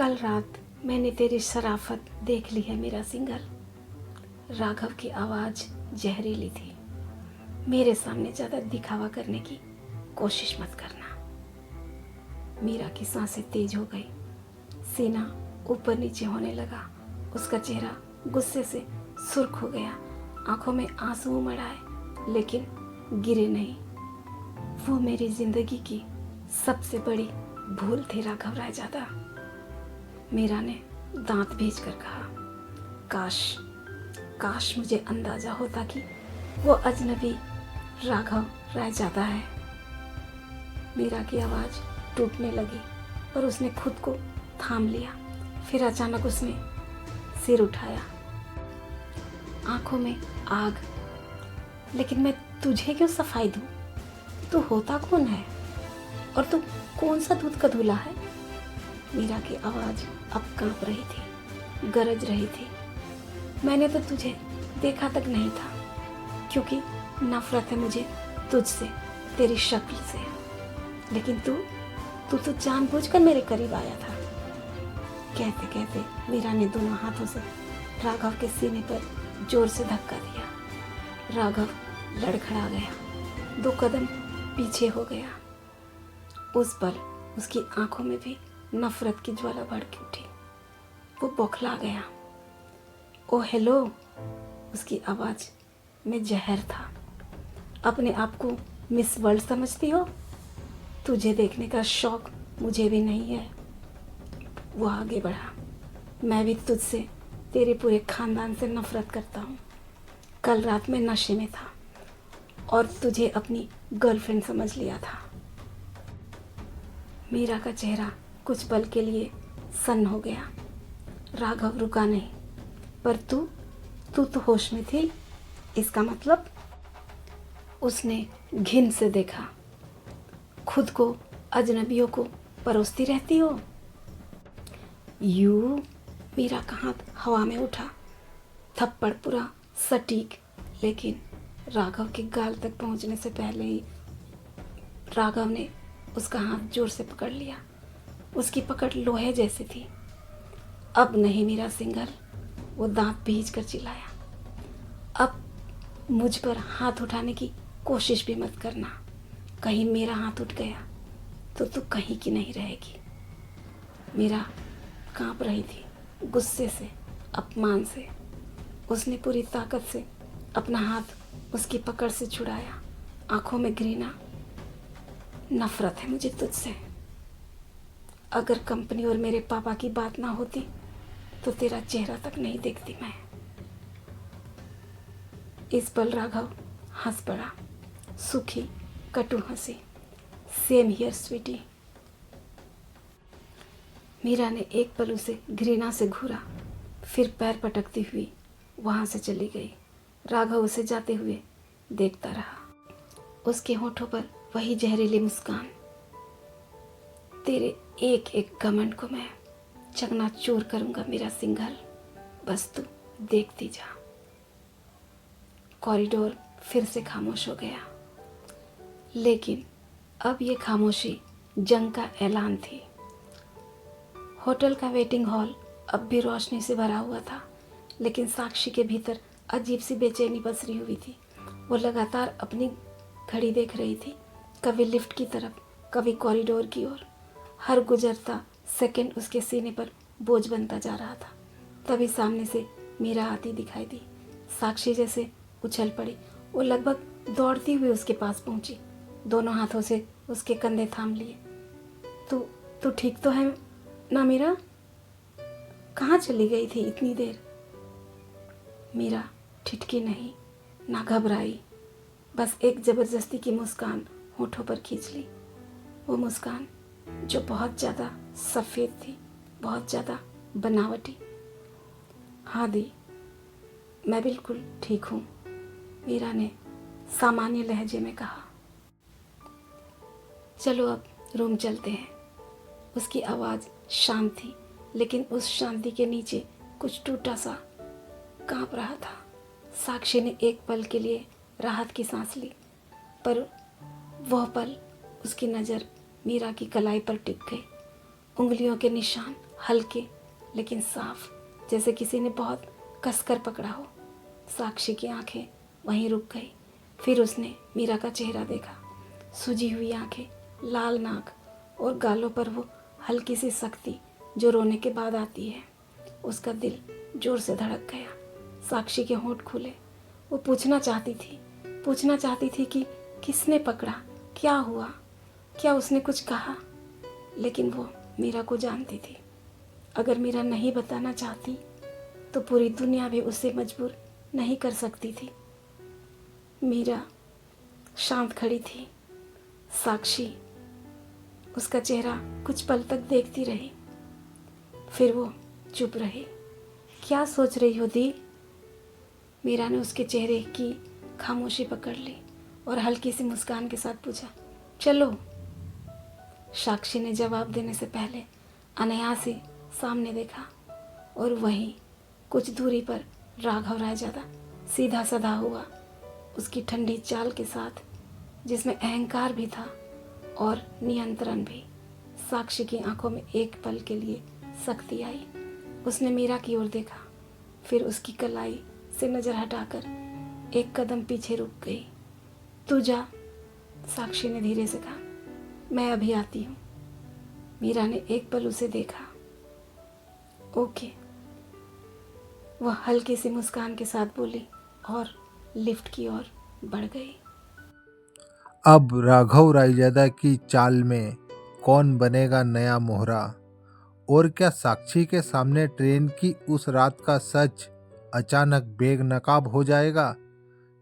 कल रात मैंने तेरी शराफत देख ली है मेरा सिंगल। राघव की आवाज़ जहरीली थी। मेरे सामने ज़्यादा दिखावा करने की कोशिश मत करना। मीरा की सांसें तेज हो गई, सीना ऊपर नीचे होने लगा। उसका चेहरा गुस्से से सुर्ख हो गया, आंखों में आंसू उमड़ आए लेकिन गिरे नहीं। वो मेरी जिंदगी की सबसे बड़ी भूल थी राघव रायजादा। मीरा ने दांत भींच कर कहा, काश काश मुझे अंदाजा होता कि वो अजनबी राघव रायजादा है। मीरा की आवाज़ टूटने लगी पर उसने खुद को थाम लिया। फिर अचानक उसने सिर उठाया, आंखों में आग। लेकिन मैं तुझे क्यों सफाई दूं? तू होता कौन है और तू कौन सा दूध का दूल्हा है? मीरा की आवाज़ अब कांप रही थी, गरज रही थी। मैंने तो तुझे देखा तक नहीं था क्योंकि नफरत है मुझे तुझसे, तेरी शक्ल से। लेकिन तू तो जानबूझकर मेरे करीब आया था। कहते कहते मीरा ने दोनों हाथों से राघव के सीने पर जोर से धक्का दिया। राघव लड़खड़ा गया, 2 कदम पीछे हो गया। उस पल उसकी आंखों में भी नफरत की ज्वाला भड़क उठी। वो बौखला गया। ओ हेलो, उसकी आवाज़ में जहर था। अपने आप को मिस वर्ल्ड समझती हो? तुझे देखने का शौक मुझे भी नहीं है। वो आगे बढ़ा, मैं भी तुझसे, तेरे पूरे खानदान से नफरत करता हूँ। कल रात में नशे में था और तुझे अपनी गर्लफ्रेंड समझ लिया था। मीरा का चेहरा कुछ पल के लिए सन्न हो गया। राघव रुका नहीं। पर तू तो होश में थी, इसका मतलब? उसने घिन से देखा। खुद को अजनबियों को परोसती रहती हो? यू। मीरा का हाथ हवा में उठा, थप्पड़ पूरा सटीक, लेकिन राघव के गाल तक पहुंचने से पहले ही राघव ने उसका हाथ जोर से पकड़ लिया। उसकी पकड़ लोहे जैसी थी। अब नहीं मेरा सिंगल, वो दांत भींच कर चिल्लाया। अब मुझ पर हाथ उठाने की कोशिश भी मत करना। कहीं मेरा हाथ उठ गया तो तू कहीं की नहीं रहेगी। मीरा कांप रही थी, गुस्से से, अपमान से। उसने पूरी ताकत से अपना हाथ उसकी पकड़ से छुड़ाया। आंखों में घृणा, नफरत है मुझे तुझसे। अगर कंपनी और मेरे पापा की बात ना होती तो तेरा चेहरा तक नहीं देखती मैं। इस पल राघव हंस पड़ा, सूखी कटु हंसी। Same here Sweety. मीरा ने एक पल उसे घृणा से घूरा, फिर पैर पटकती हुई वहां से चली गई। राघव उसे जाते हुए देखता रहा, उसके होठों पर वही जहरीली मुस्कान। तेरे एक एक घमंड को मैं चकनाचूर करूंगा मेरा सिंघल, बस तू देखती जा। कॉरिडोर फिर से खामोश हो गया, लेकिन अब ये खामोशी जंग का ऐलान थी। होटल का वेटिंग हॉल अब भी रोशनी से भरा हुआ था, लेकिन साक्षी के भीतर अजीब सी बेचैनी पसरी हुई थी। वो लगातार अपनी घड़ी देख रही थी, कभी लिफ्ट की तरफ, कभी कॉरिडोर की ओर। हर गुजरता सेकंड उसके सीने पर बोझ बनता जा रहा था। तभी सामने से मीरा आती दिखाई दी। साक्षी जैसे उछल पड़ी। वो लगभग दौड़ती हुई उसके पास पहुंची, दोनों हाथों से उसके कंधे थाम लिए। तू ठीक तो है ना मीरा? कहाँ चली गई थी इतनी देर? मीरा ठिठकी नहीं, ना घबराई, बस एक जबरदस्ती की मुस्कान होठों पर खींच ली। वो मुस्कान जो बहुत ज़्यादा सफ़ेद थी, बहुत ज़्यादा बनावटी। हाँ दी, मैं बिल्कुल ठीक हूँ, मीरा ने सामान्य लहजे में कहा। चलो अब रूम चलते हैं। उसकी आवाज़ शांत थी, लेकिन उस शांति के नीचे कुछ टूटा सा कांप रहा था। साक्षी ने एक पल के लिए राहत की सांस ली, पर वह पल उसकी नज़र मीरा की कलाई पर टिक गई। उंगलियों के निशान हल्के लेकिन साफ, जैसे किसी ने बहुत कसकर पकड़ा हो। साक्षी की आंखें वहीं रुक गई। फिर उसने मीरा का चेहरा देखा, सूजी हुई आंखें, लाल नाक और गालों पर वो हल्की सी सख्ती जो रोने के बाद आती है। उसका दिल जोर से धड़क गया। साक्षी के होंठ खुले। वो पूछना चाहती थी कि किसने पकड़ा, क्या हुआ, क्या उसने कुछ कहा, लेकिन वो मीरा को जानती थी। अगर मीरा नहीं बताना चाहती तो पूरी दुनिया भी उसे मजबूर नहीं कर सकती थी। मीरा शांत खड़ी थी। साक्षी उसका चेहरा कुछ पल तक देखती रही, फिर वो चुप रही। क्या सोच रही हो दी? मीरा ने उसके चेहरे की खामोशी पकड़ ली और हल्की सी मुस्कान के साथ पूछा, चलो। साक्षी ने जवाब देने से पहले अनायास सामने देखा और वहीं कुछ दूरी पर राघव रायजादा सीधा साधा हुआ, उसकी ठंडी चाल के साथ, जिसमें अहंकार भी था और नियंत्रण भी। साक्षी की आंखों में एक पल के लिए सख्ती आई। उसने मीरा की ओर देखा, फिर उसकी कलाई से नज़र हटाकर एक कदम पीछे रुक गई। तू जा, साक्षी ने धीरे से कहा, मैं अभी आती हूँ। मीरा ने एक पल उसे देखा। ओके, वह हल्की सी मुस्कान के साथ बोली और लिफ्ट की ओर बढ़ गई। अब राघव रायजादा की चाल में कौन बनेगा नया मोहरा? और क्या साक्षी के सामने ट्रेन की उस रात का सच अचानक बेनकाब हो जाएगा?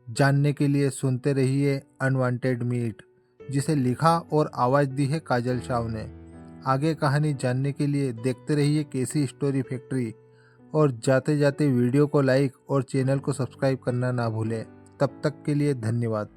जानने के लिए सुनते रहिए अनवांटेड मीट, जिसे लिखा और आवाज़ दी है काजल शाह ने। आगे कहानी जानने के लिए देखते रहिए केसी स्टोरी फैक्ट्री, और जाते जाते वीडियो को लाइक और चैनल को सब्सक्राइब करना ना भूलें। तब तक के लिए धन्यवाद।